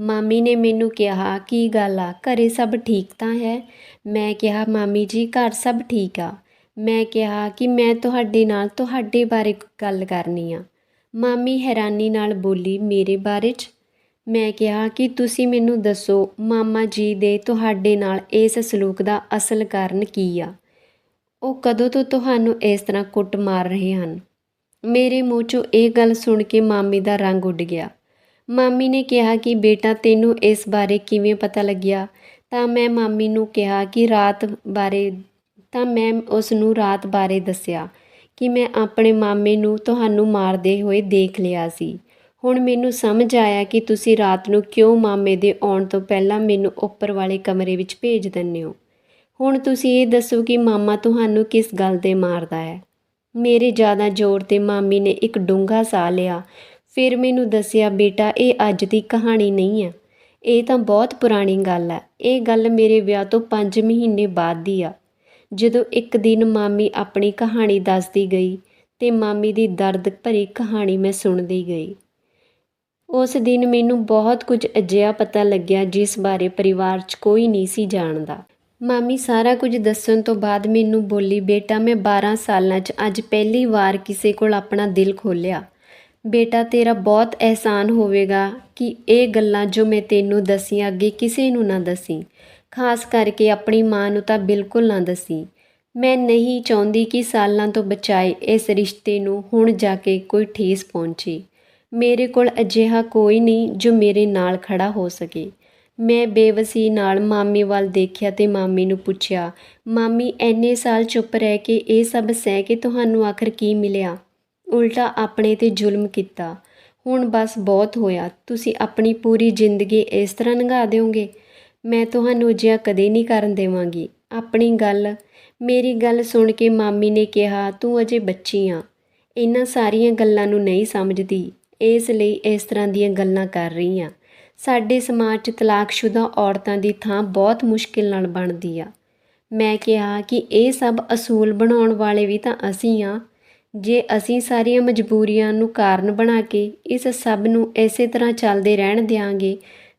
ਮਾਮੀ ਨੇ ਮੈਨੂੰ ਕਿਹਾ, ਕੀ ਗੱਲ ਆ, ਘਰੇ ਸਭ ਠੀਕ ਤਾਂ ਹੈ? ਮੈਂ ਕਿਹਾ, ਮਾਮੀ ਜੀ ਘਰ ਸਭ ਠੀਕ ਆ। ਮੈਂ ਕਿਹਾ ਕਿ ਮੈਂ ਤੁਹਾਡੇ ਨਾਲ ਤੁਹਾਡੇ ਬਾਰੇ ਗੱਲ ਕਰਨੀ ਆ। ਮਾਮੀ ਹੈਰਾਨੀ ਨਾਲ ਬੋਲੀ, ਮੇਰੇ ਬਾਰੇ 'ਚ? ਮੈਂ ਕਿਹਾ ਕਿ ਤੁਸੀਂ ਮੈਨੂੰ ਦੱਸੋ, ਮਾਮਾ ਜੀ ਦੇ ਤੁਹਾਡੇ ਨਾਲ ਇਸ ਸਲੂਕ ਦਾ ਅਸਲ ਕਾਰਨ ਕੀ ਆ? ਉਹ ਕਦੋਂ ਤੋਂ ਤੁਹਾਨੂੰ ਇਸ ਤਰ੍ਹਾਂ ਕੁੱਟ ਮਾਰ ਰਹੇ ਹਨ? ਮੇਰੇ ਮੂੰਹ 'ਚੋਂ ਇਹ ਗੱਲ ਸੁਣ ਕੇ ਮਾਮੀ ਦਾ ਰੰਗ ਉੱਡ ਗਿਆ। ਮਾਮੀ ਨੇ ਕਿਹਾ ਕਿ ਬੇਟਾ ਤੈਨੂੰ ਇਸ ਬਾਰੇ ਕਿਵੇਂ ਪਤਾ ਲੱਗਿਆ? ਤਾਂ ਮੈਂ ਮਾਮੀ ਨੂੰ ਕਿਹਾ ਕਿ ਉਸ ਨੂੰ ਰਾਤ ਬਾਰੇ ਦੱਸਿਆ ਕਿ ਮੈਂ ਆਪਣੇ ਮਾਮੇ ਨੂੰ ਤੁਹਾਨੂੰ ਮਾਰਦੇ ਹੋਏ ਦੇਖ ਲਿਆ ਸੀ। ਹੁਣ ਮੈਨੂੰ ਸਮਝ ਆਇਆ ਕਿ ਤੁਸੀਂ ਰਾਤ ਨੂੰ ਕਿਉਂ ਮਾਮੇ ਦੇ ਆਉਣ ਤੋਂ ਪਹਿਲਾਂ ਮੈਨੂੰ ਉੱਪਰ ਵਾਲੇ ਕਮਰੇ ਵਿੱਚ ਭੇਜ ਦਿੰਦੇ ਹੋ। ਹੁਣ ਤੁਸੀਂ ਇਹ ਦੱਸੋ ਕਿ ਮਾਮਾ ਤੁਹਾਨੂੰ ਕਿਸ ਗੱਲ 'ਤੇ ਮਾਰਦਾ ਹੈ? ਮੇਰੇ ਜ਼ਿਆਦਾ ਜ਼ੋਰ 'ਤੇ ਮਾਮੀ ਨੇ ਇੱਕ ਡੂੰਘਾ ਸਾਹ ਲਿਆ। ਫਿਰ ਮੈਨੂੰ ਦੱਸਿਆ, ਬੇਟਾ ਇਹ ਅੱਜ ਦੀ ਕਹਾਣੀ ਨਹੀਂ ਹੈ, ਇਹ ਤਾਂ ਬਹੁਤ ਪੁਰਾਣੀ ਗੱਲ ਹੈ। ਇਹ ਗੱਲ ਮੇਰੇ ਵਿਆਹ ਤੋਂ 5 ਮਹੀਨੇ ਬਾਅਦ ਦੀ ਆ। ਜਦੋਂ ਇੱਕ ਦਿਨ ਮਾਮੀ ਆਪਣੀ ਕਹਾਣੀ ਦੱਸਦੀ ਗਈ ਤੇ ਮਾਮੀ ਦੀ ਦਰਦ ਭਰੀ ਕਹਾਣੀ ਮੈਂ ਸੁਣਦੀ ਗਈ। ਉਸ ਦਿਨ ਮੈਨੂੰ ਬਹੁਤ ਕੁਝ ਅਜਿਹਾ ਪਤਾ ਲੱਗਿਆ ਜਿਸ ਬਾਰੇ ਪਰਿਵਾਰ 'ਚ ਕੋਈ ਨਹੀਂ ਸੀ ਜਾਣਦਾ। ਮਾਮੀ ਸਾਰਾ ਕੁਝ ਦੱਸਣ ਤੋਂ ਬਾਅਦ ਮੈਨੂੰ ਬੋਲੀ, ਬੇਟਾ ਮੈਂ 12 ਸਾਲਾਂ 'ਚ ਅੱਜ ਪਹਿਲੀ ਵਾਰ ਕਿਸੇ ਕੋਲ ਆਪਣਾ ਦਿਲ ਖੋਲ੍ਹਿਆ। ਬੇਟਾ ਤੇਰਾ ਬਹੁਤ ਅਹਿਸਾਨ ਹੋਵੇਗਾ ਕਿ ਇਹ ਗੱਲਾਂ ਜੋ ਮੈਂ ਤੈਨੂੰ ਦੱਸੀਆਂ ਅੱਗੇ ਕਿਸੇ ਨੂੰ ਨਾ ਦੱਸੀ, ਖਾਸ ਕਰਕੇ ਆਪਣੀ ਮਾਂ ਨੂੰ ਤਾਂ ਬਿਲਕੁਲ ਨਾ ਦੱਸੀ। ਮੈਂ ਨਹੀਂ ਚਾਹੁੰਦੀ ਕਿ ਸਾਲਾਂ ਤੋਂ ਬਚਾਏ ਇਸ ਰਿਸ਼ਤੇ ਨੂੰ ਹੁਣ ਜਾ ਕੇ ਕੋਈ ਠੇਸ ਪਹੁੰਚੇ। ਮੇਰੇ ਕੋਲ ਅਜਿਹਾ ਕੋਈ ਨਹੀਂ ਜੋ ਮੇਰੇ ਨਾਲ ਖੜਾ ਹੋ ਸਕੇ। ਮੈਂ ਬੇਵਸੀ ਨਾਲ ਮਾਮੀ ਵੱਲ ਦੇਖਿਆ ਤੇ ਮਾਮੀ ਨੂੰ ਪੁੱਛਿਆ, ਮਾਮੀ ਇੰਨੇ ਸਾਲ ਚੁੱਪ ਰਹਿ ਕੇ ਇਹ ਸਭ ਸਹਿ ਕੇ ਤੁਹਾਨੂੰ ਆਖਰ ਕੀ ਮਿਲਿਆ? ਉਲਟਾ ਆਪਣੇ 'ਤੇ ਜ਼ੁਲਮ ਕੀਤਾ। ਹੁਣ ਬਸ ਬਹੁਤ ਹੋਇਆ। ਤੁਸੀਂ ਆਪਣੀ ਪੂਰੀ ਜ਼ਿੰਦਗੀ ਇਸ ਤਰ੍ਹਾਂ ਲੰਘਾ ਦਿਓਗੇ? ਮੈਂ ਤੁਹਾਨੂੰ ਅਜਿਹਾ ਕਦੇ ਨਹੀਂ ਕਰਨ ਦੇਵਾਂਗੀ। ਮੇਰੀ ਗੱਲ ਸੁਣ ਕੇ ਮਾਮੀ ਨੇ ਕਿਹਾ, ਤੂੰ ਅਜੇ ਬੱਚੀ ਆ, ਇਹਨਾਂ ਸਾਰੀਆਂ ਗੱਲਾਂ ਨੂੰ ਨਹੀਂ ਸਮਝਦੀ, ਇਸ ਲਈ ਇਸ ਤਰ੍ਹਾਂ ਦੀਆਂ ਗੱਲਾਂ ਕਰ ਰਹੀ ਆ। ਸਾਡੇ ਸਮਾਜ 'ਚ ਤਲਾਕਸ਼ੁਦਾ ਔਰਤਾਂ ਦੀ ਥਾਂ ਬਹੁਤ ਮੁਸ਼ਕਿਲ ਨਾਲ ਬਣਦੀ ਆ। ਮੈਂ ਕਿਹਾ ਕਿ ਇਹ ਸਭ ਅਸੂਲ ਬਣਾਉਣ ਵਾਲੇ ਵੀ ਤਾਂ ਅਸੀਂ ਆ। ਜੇ ਅਸੀਂ ਸਾਰੀਆਂ ਮਜਬੂਰੀਆਂ ਨੂੰ ਕਾਰਨ ਬਣਾ ਕੇ ਇਸ ਸਭ ਨੂੰ ਇਸੇ ਤਰ੍ਹਾਂ ਚੱਲਦੇ ਰਹਿਣ ਦਿਆਂਗੇ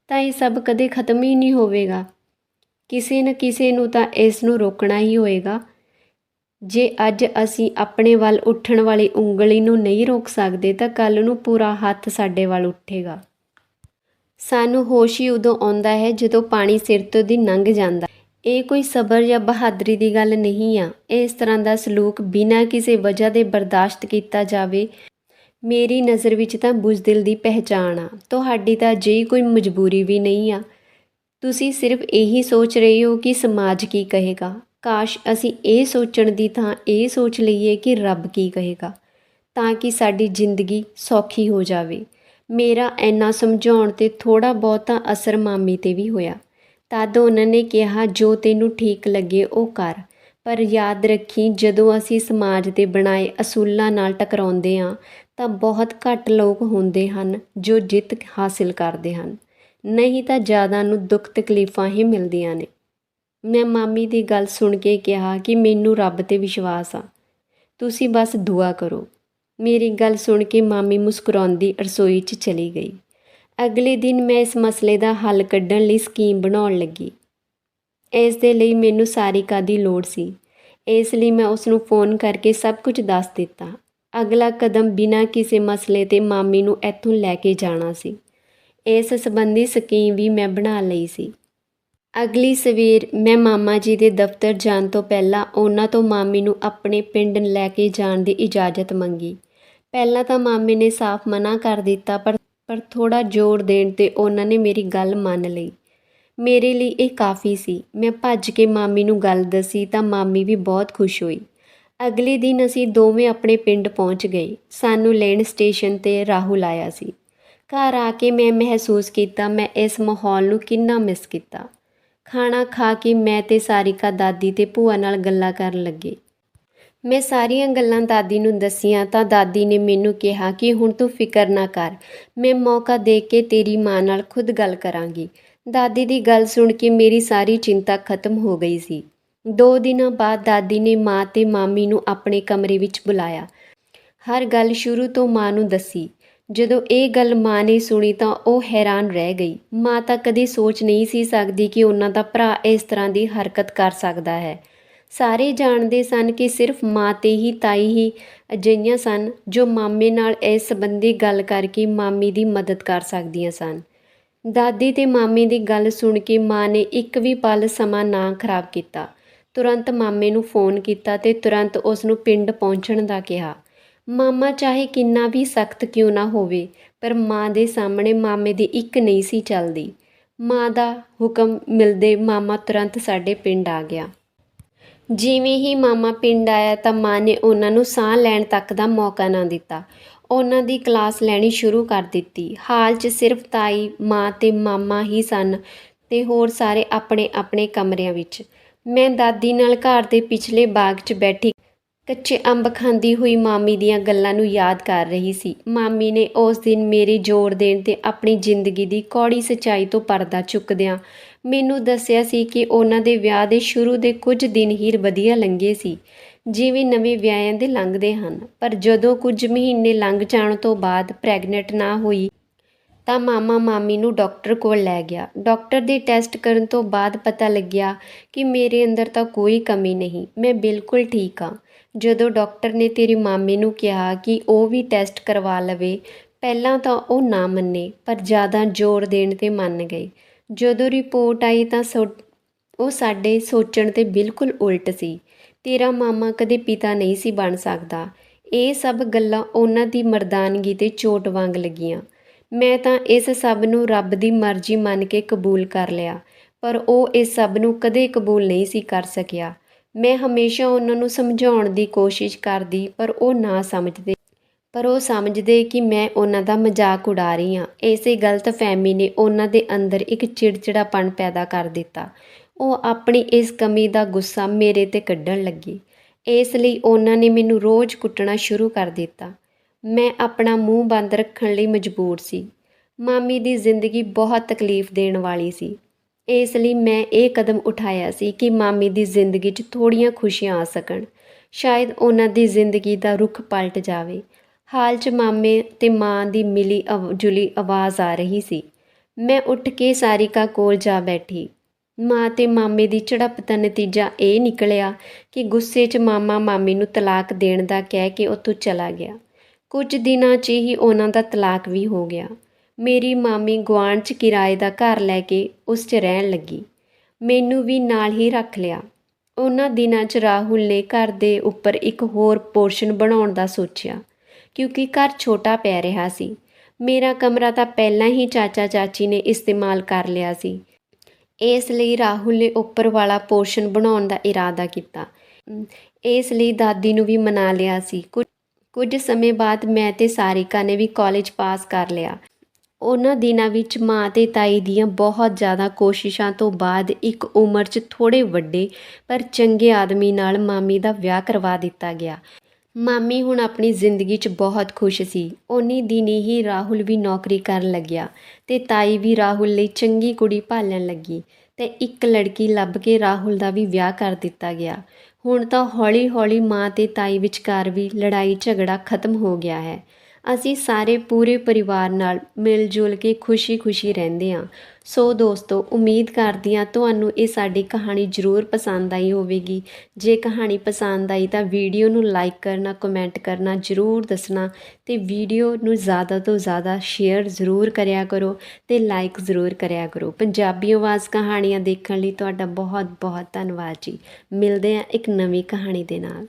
ਤਾਂ ਇਹ ਸਭ ਕਦੇ ਖਤਮ ਹੀ ਨਹੀਂ ਹੋਵੇਗਾ। ਕਿਸੇ ਨਾ ਕਿਸੇ ਨੂੰ ਤਾਂ ਇਸ ਨੂੰ ਰੋਕਣਾ ਹੀ ਹੋਏਗਾ। ਜੇ ਅੱਜ ਅਸੀਂ ਆਪਣੇ ਵੱਲ ਉੱਠਣ ਵਾਲੀ ਉਂਗਲੀ ਨੂੰ ਨਹੀਂ ਰੋਕ ਸਕਦੇ ਤਾਂ ਕੱਲ੍ਹ ਨੂੰ ਪੂਰਾ ਹੱਥ ਸਾਡੇ ਵੱਲ ਉੱਠੇਗਾ। ਸਾਨੂੰ ਹੋਸ਼ ਹੀ ਉਦੋਂ ਆਉਂਦਾ ਹੈ ਜਦੋਂ ਪਾਣੀ ਸਿਰ ਤੋਂ ਦੀ ਲੰਘ ਜਾਂਦਾ। ਇਹ ਕੋਈ ਸਬਰ ਜਾਂ ਬਹਾਦਰੀ ਦੀ ਗੱਲ ਨਹੀਂ ਆ। ਇਸ ਤਰ੍ਹਾਂ ਦਾ ਸਲੂਕ ਬਿਨਾਂ ਕਿਸੇ ਵਜ੍ਹਾ ਦੇ ਬਰਦਾਸ਼ਤ ਕੀਤਾ ਜਾਵੇ, ਮੇਰੀ ਨਜ਼ਰ ਵਿੱਚ ਤਾਂ ਬੁਜ਼ਦਿਲ ਦੀ ਪਹਿਚਾਣ ਆ। ਤੁਹਾਡੀ ਤਾਂ ਅਜਿਹੀ ਕੋਈ ਮਜਬੂਰੀ ਵੀ ਨਹੀਂ ਆ। ਤੁਸੀਂ ਸਿਰਫ ਇਹੀ ਸੋਚ ਰਹੇ ਹੋ ਕਿ ਸਮਾਜ ਕੀ ਕਹੇਗਾ। ਕਾਸ਼ ਅਸੀਂ ਇਹ ਸੋਚਣ ਦੀ ਥਾਂ ਇਹ ਸੋਚ ਲਈਏ ਕਿ ਰੱਬ ਕੀ ਕਹੇਗਾ, ਤਾਂ ਕਿ ਸਾਡੀ ਜ਼ਿੰਦਗੀ ਸੌਖੀ ਹੋ ਜਾਵੇ। ਮੇਰਾ ਇੰਨਾ ਸਮਝਾਉਣ 'ਤੇ ਥੋੜ੍ਹਾ ਬਹੁਤਾ ਅਸਰ ਮਾਮੀ 'ਤੇ ਵੀ ਹੋਇਆ। ਤਦ ਉਹਨਾਂ ਨੇ ਕਿਹਾ, ਜੋ ਤੈਨੂੰ ਠੀਕ ਲੱਗੇ ਉਹ ਕਰ, ਪਰ ਯਾਦ ਰੱਖੀ ਜਦੋਂ ਅਸੀਂ ਸਮਾਜ ਦੇ ਬਣਾਏ ਅਸੂਲਾਂ ਨਾਲ ਟਕਰਾਉਂਦੇ ਹਾਂ ਤਾਂ ਬਹੁਤ ਘੱਟ ਲੋਕ ਹੁੰਦੇ ਹਨ ਜੋ ਜਿੱਤ ਹਾਸਿਲ ਕਰਦੇ ਹਨ, ਨਹੀਂ ਤਾਂ ਜ਼ਿਆਦਾ ਨੂੰ ਦੁੱਖ ਤਕਲੀਫਾਂ ਹੀ ਮਿਲਦੀਆਂ ਨੇ। ਮੈਂ ਮਾਮੀ ਦੀ ਗੱਲ ਸੁਣ ਕੇ ਕਿਹਾ ਕਿ ਮੈਨੂੰ ਰੱਬ 'ਤੇ ਵਿਸ਼ਵਾਸ ਆ, ਤੁਸੀਂ ਬਸ ਦੁਆ ਕਰੋ। ਮੇਰੀ ਗੱਲ ਸੁਣ ਕੇ ਮਾਮੀ ਮੁਸਕਰਾਉਂਦੀ ਰਸੋਈ 'ਚ ਚਲੀ ਗਈ। ਅਗਲੇ ਦਿਨ ਮੈਂ ਇਸ ਮਸਲੇ ਦਾ ਹੱਲ ਕੱਢਣ ਲਈ ਸਕੀਮ ਬਣਾਉਣ ਲੱਗੀ। ਇਸ ਦੇ ਲਈ ਮੈਨੂੰ ਸਾਰਿਕਾ ਦੀ ਲੋੜ ਸੀ, ਇਸ ਲਈ ਮੈਂ ਉਸ ਨੂੰ ਫ਼ੋਨ ਕਰਕੇ ਸਭ ਕੁਝ ਦੱਸ ਦਿੱਤਾ। ਅਗਲਾ ਕਦਮ ਬਿਨਾਂ ਕਿਸੇ ਮਸਲੇ 'ਤੇ ਮਾਮੀ ਨੂੰ ਇੱਥੋਂ ਲੈ ਕੇ ਜਾਣਾ ਸੀ। ਇਸ ਸੰਬੰਧੀ ਸਕੀਮ ਵੀ ਮੈਂ ਬਣਾ ਲਈ ਸੀ। ਅਗਲੀ ਸਵੇਰ ਮੈਂ ਮਾਮਾ ਜੀ ਦੇ ਦਫ਼ਤਰ ਜਾਣ ਤੋਂ ਪਹਿਲਾਂ ਉਹਨਾਂ ਤੋਂ ਮਾਮੀ ਨੂੰ ਆਪਣੇ ਪਿੰਡ ਲੈ ਕੇ ਜਾਣ ਦੀ ਇਜਾਜ਼ਤ ਮੰਗੀ। ਪਹਿਲਾਂ ਤਾਂ ਮਾਮੀ ਨੇ ਸਾਫ਼ ਮਨਾ ਕਰ ਦਿੱਤਾ, ਪਰ ਥੋੜ੍ਹਾ ਜ਼ੋਰ ਦੇਣ 'ਤੇ ਉਹਨਾਂ ਨੇ ਮੇਰੀ ਗੱਲ ਮੰਨ ਲਈ। ਮੇਰੇ ਲਈ ਇਹ ਕਾਫੀ ਸੀ। ਮੈਂ ਭੱਜ ਕੇ ਮਾਮੀ ਨੂੰ ਗੱਲ ਦੱਸੀ ਤਾਂ ਮਾਮੀ ਵੀ ਬਹੁਤ ਖੁਸ਼ ਹੋਈ। ਅਗਲੇ ਦਿਨ ਅਸੀਂ ਦੋਵੇਂ ਆਪਣੇ ਪਿੰਡ ਪਹੁੰਚ ਗਏ। ਸਾਨੂੰ ਲੈਣ ਸਟੇਸ਼ਨ 'ਤੇ ਰਾਹੁਲ ਆਇਆ ਸੀ। ਘਰ ਆ ਕੇ ਮੈਂ ਮਹਿਸੂਸ ਕੀਤਾ ਮੈਂ ਇਸ ਮਾਹੌਲ ਨੂੰ ਕਿੰਨਾ ਮਿਸ ਕੀਤਾ। ਖਾਣਾ ਖਾ ਕੇ ਮੈਂ ਤੇ ਸਾਰਿਕਾ ਦਾਦੀ ਤੇ ਭੂਆ ਨਾਲ ਗੱਲਾਂ ਕਰਨ ਲੱਗੇ। ਮੈਂ ਸਾਰੀਆਂ ਗੱਲਾਂ ਦਾਦੀ ਨੂੰ ਦੱਸੀਆਂ ਤਾਂ ਦਾਦੀ ਨੇ ਮੈਨੂੰ ਕਿਹਾ ਕਿ ਹੁਣ ਤੂੰ ਫਿਕਰ ਨਾ ਕਰ, ਮੈਂ ਮੌਕਾ ਦੇਖ ਕੇ ਤੇਰੀ ਮਾਂ ਨਾਲ ਖੁਦ ਗੱਲ ਕਰਾਂਗੀ। ਦਾਦੀ ਦੀ ਗੱਲ ਸੁਣ ਕੇ ਮੇਰੀ ਸਾਰੀ ਚਿੰਤਾ ਖਤਮ ਹੋ ਗਈ ਸੀ। 2 ਦਿਨਾਂ ਬਾਅਦ ਦਾਦੀ ਨੇ ਮਾਂ ਤੇ ਮਾਮੀ ਨੂੰ ਆਪਣੇ ਕਮਰੇ ਵਿੱਚ ਬੁਲਾਇਆ। ਹਰ ਗੱਲ ਸ਼ੁਰੂ ਤੋਂ ਮਾਂ ਨੂੰ ਦੱਸੀ। ਜਦੋਂ ਇਹ ਗੱਲ ਮਾਂ ਨੇ ਸੁਣੀ ਤਾਂ ਉਹ ਹੈਰਾਨ ਰਹਿ ਗਈ। ਮਾਂ ਤਾਂ ਕਦੇ ਸੋਚ ਨਹੀਂ ਸੀ ਸਕਦੀ ਕਿ ਉਹਨਾਂ ਦਾ ਭਰਾ ਇਸ ਤਰ੍ਹਾਂ ਦੀ ਹਰਕਤ ਕਰ ਸਕਦਾ ਹੈ। ਸਾਰੇ ਜਾਣਦੇ ਸਨ ਕਿ ਸਿਰਫ ਮਾਂ ਤੇ ਹੀ ਤਾਈ ਹੀ ਅਜਿਹੀਆਂ ਸਨ ਜੋ ਮਾਮੇ ਨਾਲ ਇਸ ਸੰਬੰਧੀ ਗੱਲ ਕਰਕੇ ਮਾਮੀ ਦੀ ਮਦਦ ਕਰ ਸਕਦੀਆਂ ਸਨ। ਦਾਦੀ ਤੇ ਮਾਮੀ ਦੀ ਗੱਲ ਸੁਣ ਕੇ ਮਾਂ ਨੇ ਇੱਕ ਵੀ ਪਲ ਸਮਾਂ ਨਾ ਖਰਾਬ ਕੀਤਾ। ਤੁਰੰਤ ਮਾਮੇ ਨੂੰ ਫ਼ੋਨ ਕੀਤਾ ਤੇ ਤੁਰੰਤ ਉਸ ਨੂੰ ਪਿੰਡ ਪਹੁੰਚਣ ਦਾ ਕਿਹਾ। ਮਾਮਾ ਚਾਹੇ ਕਿੰਨਾ ਵੀ ਸਖਤ ਕਿਉਂ ਨਾ ਹੋਵੇ, ਪਰ ਮਾਂ ਦੇ ਸਾਹਮਣੇ ਮਾਮੇ ਦੀ ਇੱਕ ਨਹੀਂ ਸੀ ਚੱਲਦੀ। ਮਾਂ ਦਾ ਹੁਕਮ ਮਿਲਦੇ ਮਾਮਾ ਤੁਰੰਤ ਸਾਡੇ ਪਿੰਡ ਆ ਗਿਆ। ਜਿਵੇਂ ਹੀ ਮਾਮਾ ਪਿੰਡ ਆਇਆ ਤਾਂ ਮਾਂ ਨੇ ਉਹਨਾਂ ਨੂੰ ਸਾਹ ਲੈਣ ਤੱਕ ਦਾ ਮੌਕਾ ਨਾ ਦਿੱਤਾ। ਉਹਨਾਂ ਦੀ ਕਲਾਸ ਲੈਣੀ ਸ਼ੁਰੂ ਕਰ ਦਿੱਤੀ। ਹਾਲ 'ਚ ਸਿਰਫ ਤਾਈ, ਮਾਂ ਤੇ ਮਾਮਾ ਹੀ ਸਨ ਤੇ ਹੋਰ ਸਾਰੇ ਆਪਣੇ ਆਪਣੇ ਕਮਰਿਆਂ ਵਿੱਚ। ਮੈਂ ਦਾਦੀ ਨਾਲ ਘਰ ਦੇ ਪਿਛਲੇ ਬਾਗ 'ਚ ਬੈਠੀ ਕੱਚੇ ਅੰਬ ਖਾਂਦੀ ਹੋਈ ਮਾਮੀ ਦੀਆਂ ਗੱਲਾਂ ਨੂੰ ਯਾਦ ਕਰ ਰਹੀ ਸੀ। ਮਾਮੀ ਨੇ ਉਸ ਦਿਨ ਮੇਰੇ ਜ਼ੋਰ ਦੇਣ 'ਤੇ ਆਪਣੀ ਜ਼ਿੰਦਗੀ ਦੀ ਕੌੜੀ ਸੱਚਾਈ ਤੋਂ ਪਰਦਾ ਚੁੱਕਦਿਆਂ ਮੈਨੂੰ ਦੱਸਿਆ ਸੀ ਕਿ ਉਹਨਾਂ ਦੇ ਵਿਆਹ ਦੇ ਸ਼ੁਰੂ ਦੇ ਕੁਝ ਦਿਨ ਹੀ ਵਧੀਆ ਲੰਘੇ ਸੀ, ਜਿਵੇਂ ਨਵੇਂ ਵਿਆਹਿਆਂ ਦੇ ਲੰਘਦੇ ਹਨ। ਪਰ ਜਦੋਂ ਕੁਝ ਮਹੀਨੇ ਲੰਘ ਜਾਣ ਤੋਂ ਬਾਅਦ ਪ੍ਰੈਗਨੈਂਟ ਨਾ ਹੋਈ ਤਾਂ ਮਾਮਾ ਮਾਮੀ ਨੂੰ ਡਾਕਟਰ ਕੋਲ ਲੈ ਗਿਆ। ਡਾਕਟਰ ਦੇ ਟੈਸਟ ਕਰਨ ਤੋਂ ਬਾਅਦ ਪਤਾ ਲੱਗਿਆ ਕਿ ਮੇਰੇ ਅੰਦਰ ਤਾਂ ਕੋਈ ਕਮੀ ਨਹੀਂ, ਮੈਂ ਬਿਲਕੁਲ ਠੀਕ ਹਾਂ। ਜਦੋਂ ਡਾਕਟਰ ਨੇ ਤੇਰੇ ਮਾਮੇ ਨੂੰ ਕਿਹਾ ਕਿ ਉਹ ਵੀ ਟੈਸਟ ਕਰਵਾ ਲਵੇ, ਪਹਿਲਾਂ ਤਾਂ ਉਹ ਨਾ ਮੰਨੇ, ਪਰ ਜ਼ਿਆਦਾ ਜ਼ੋਰ ਦੇਣ 'ਤੇ ਮੰਨ ਗਏ। ਜਦੋਂ ਰਿਪੋਰਟ ਆਈ ਤਾਂ ਉਹ ਸਾਡੇ ਸੋਚਣ 'ਤੇ ਬਿਲਕੁਲ ਉਲਟ ਸੀ। ਤੇਰਾ ਮਾਮਾ ਕਦੇ ਪਿਤਾ ਨਹੀਂ ਸੀ ਬਣ ਸਕਦਾ। ਇਹ ਸਭ ਗੱਲਾਂ ਉਹਨਾਂ ਦੀ ਮਰਦਾਨਗੀ 'ਤੇ ਚੋਟ ਵਾਂਗ ਲੱਗੀਆਂ। ਮੈਂ ਤਾਂ ਇਸ ਸਭ ਨੂੰ ਰੱਬ ਦੀ ਮਰਜ਼ੀ ਮੰਨ ਕੇ ਕਬੂਲ ਕਰ ਲਿਆ, ਪਰ ਉਹ ਇਸ ਸਭ ਨੂੰ ਕਦੇ ਕਬੂਲ ਨਹੀਂ ਸੀ ਕਰ ਸਕਿਆ। ਮੈਂ ਹਮੇਸ਼ਾ ਉਹਨਾਂ ਨੂੰ ਸਮਝਾਉਣ ਦੀ ਕੋਸ਼ਿਸ਼ ਕਰਦੀ, ਪਰ ਉਹ ਸਮਝਦੇ ਕਿ ਮੈਂ ਉਹਨਾਂ ਦਾ ਮਜ਼ਾਕ ਉਡਾ ਰਹੀ ਹਾਂ। ਇਸੇ ਗਲਤਫਹਿਮੀ ਨੇ ਉਹਨਾਂ ਦੇ ਅੰਦਰ ਇੱਕ ਚਿੜਚਿੜਾਪਣ ਪੈਦਾ ਕਰ ਦਿੱਤਾ। ਉਹ ਆਪਣੀ ਇਸ ਕਮੀ ਦਾ ਗੁੱਸਾ ਮੇਰੇ 'ਤੇ ਕੱਢਣ ਲੱਗੇ। ਇਸ ਲਈ ਉਹਨਾਂ ਨੇ ਮੈਨੂੰ ਰੋਜ਼ ਕੁੱਟਣਾ ਸ਼ੁਰੂ ਕਰ ਦਿੱਤਾ। ਮੈਂ ਆਪਣਾ ਮੂੰਹ ਬੰਦ ਰੱਖਣ ਲਈ ਮਜਬੂਰ ਸੀ। ਮਾਮੀ ਦੀ ਜ਼ਿੰਦਗੀ ਬਹੁਤ ਤਕਲੀਫ ਦੇਣ ਵਾਲੀ ਸੀ। ਇਸ ਲਈ ਮੈਂ ਇਹ ਕਦਮ ਉਠਾਇਆ ਸੀ ਕਿ ਮਾਮੀ ਦੀ ਜ਼ਿੰਦਗੀ 'ਚ ਥੋੜ੍ਹੀਆਂ ਖੁਸ਼ੀਆਂ ਆ ਸਕਣ। ਸ਼ਾਇਦ ਉਹਨਾਂ ਦੀ ਜ਼ਿੰਦਗੀ ਦਾ ਰੁੱਖ ਪਲਟ ਜਾਵੇ। ਹਾਲ 'ਚ ਮਾਮੇ ਤੇ ਮਾਂ ਦੀ ਮਿਲੀ ਜੁਲੀ ਆਵਾਜ਼ ਆ ਰਹੀ ਸੀ। ਮੈਂ ਉੱਠ ਕੇ ਸਾਰਿਕਾ ਕੋਲ ਜਾ ਬੈਠੀ। ਮਾਂ ਤੇ ਮਾਮੇ ਦੀ ਝੜਪ ਦਾ ਨਤੀਜਾ ਇਹ ਨਿਕਲਿਆ ਕਿ ਗੁੱਸੇ 'ਚ ਮਾਮਾ ਮਾਮੀ ਨੂੰ ਤਲਾਕ ਦੇਣ ਦਾ ਕਹਿ ਕੇ ਉੱਥੋਂ ਚਲਾ ਗਿਆ। ਕੁਝ ਦਿਨਾਂ 'ਚ ਹੀ ਉਹਨਾਂ ਦਾ ਤਲਾਕ ਵੀ ਹੋ ਗਿਆ। ਮੇਰੀ ਮਾਮੀ ਗੁਆਂਢ 'ਚ ਕਿਰਾਏ ਦਾ ਘਰ ਲੈ ਕੇ ਉਸ 'ਚ ਰਹਿਣ ਲੱਗੀ। ਮੈਨੂੰ ਵੀ ਨਾਲ ਹੀ ਰੱਖ ਲਿਆ। ਉਹਨਾਂ ਦਿਨਾਂ 'ਚ ਰਾਹੁਲ ਨੇ ਘਰ ਦੇ ਉੱਪਰ ਇੱਕ ਹੋਰ ਪੋਰਸ਼ਨ ਬਣਾਉਣ ਦਾ ਸੋਚਿਆ, ਕਿਉਂਕਿ ਘਰ ਛੋਟਾ ਪੈ ਰਿਹਾ ਸੀ। ਮੇਰਾ ਕਮਰਾ ਤਾਂ ਪਹਿਲਾਂ ਹੀ ਚਾਚਾ ਚਾਚੀ ਨੇ ਇਸਤੇਮਾਲ ਕਰ ਲਿਆ ਸੀ। ਇਸ ਲਈ ਰਾਹੁਲ ਨੇ ਉੱਪਰ ਵਾਲਾ ਪੋਰਸ਼ਨ ਬਣਾਉਣ ਦਾ ਇਰਾਦਾ ਕੀਤਾ। ਇਸ ਲਈ ਦਾਦੀ ਨੂੰ ਵੀ ਮਨਾ ਲਿਆ ਸੀ। ਕੁਝ ਸਮੇਂ ਬਾਅਦ ਮੈਂ ਤੇ ਸਾਰਿਕਾ ਨੇ ਵੀ ਕਾਲਜ ਪਾਸ ਕਰ ਲਿਆ। ਉਹਨਾਂ ਦਿਨਾਂ ਵਿੱਚ ਮਾਂ ਤੇ ਤਾਈ ਦੀਆਂ ਬਹੁਤ ਜ਼ਿਆਦਾ ਕੋਸ਼ਿਸ਼ਾਂ ਤੋਂ ਬਾਅਦ ਇੱਕ ਉਮਰ 'ਚ ਥੋੜ੍ਹੇ ਵੱਡੇ ਪਰ ਚੰਗੇ ਆਦਮੀ ਨਾਲ ਮਾਮੀ ਦਾ ਵਿਆਹ ਕਰਵਾ ਦਿੱਤਾ ਗਿਆ। ਮਾਮੀ ਹੁਣ ਆਪਣੀ ਜ਼ਿੰਦਗੀ 'ਚ ਬਹੁਤ ਖੁਸ਼ ਸੀ। ਉਨੀ ਦਿਨੀ ਹੀ ਰਾਹੁਲ ਵੀ ਨੌਕਰੀ ਕਰਨ ਲੱਗਿਆ ਤੇ ਤਾਈ ਵੀ ਰਾਹੁਲ ਲਈ ਚੰਗੀ ਕੁੜੀ ਭਾਲਣ ਲੱਗੀ ਤੇ ਇੱਕ ਲੜਕੀ ਲੱਭ ਕੇ ਰਾਹੁਲ ਦਾ ਵੀ ਵਿਆਹ ਕਰ ਦਿੱਤਾ ਗਿਆ। ਹੁਣ ਤਾਂ ਹੌਲੀ-ਹੌਲੀ ਮਾਂ ਤੇ ਤਾਈ ਵਿਚਕਾਰ ਵੀ ਲੜਾਈ ਝਗੜਾ ਖਤਮ ਹੋ ਗਿਆ ਹੈ। ਅਸੀਂ ਸਾਰੇ ਪੂਰੇ ਪਰਿਵਾਰ ਨਾਲ ਮਿਲ ਜੁਲ ਕੇ ਖੁਸ਼ੀ-ਖੁਸ਼ੀ ਰਹਿੰਦੇ ਹਾਂ। ਸੋ ਦੋਸਤੋ, ਉਮੀਦ ਕਰਦੀ ਹਾਂ ਤੁਹਾਨੂੰ ਇਹ ਸਾਡੀ ਕਹਾਣੀ ਜ਼ਰੂਰ ਪਸੰਦ ਆਈ ਹੋਵੇਗੀ। ਜੇ ਕਹਾਣੀ ਪਸੰਦ ਆਈ ਤਾਂ ਵੀਡੀਓ ਨੂੰ ਲਾਈਕ ਕਰਨਾ, ਕਮੈਂਟ ਕਰਨਾ ਜ਼ਰੂਰ ਦੱਸਣਾ ਤੇ ਵੀਡੀਓ ਨੂੰ ਜ਼ਿਆਦਾ ਤੋਂ ਜ਼ਿਆਦਾ ਸ਼ੇਅਰ ਜ਼ਰੂਰ ਕਰਿਆ ਕਰੋ ਤੇ ਲਾਈਕ ਜ਼ਰੂਰ ਕਰਿਆ ਕਰੋ। ਪੰਜਾਬੀ ਆਵਾਜ਼ ਕਹਾਣੀਆਂ ਦੇਖਣ ਲਈ ਤੁਹਾਡਾ ਬਹੁਤ ਬਹੁਤ ਧੰਨਵਾਦ ਜੀ। ਮਿਲਦੇ ਹਾਂ ਇੱਕ ਨਵੀਂ ਕਹਾਣੀ ਦੇ ਨਾਲ।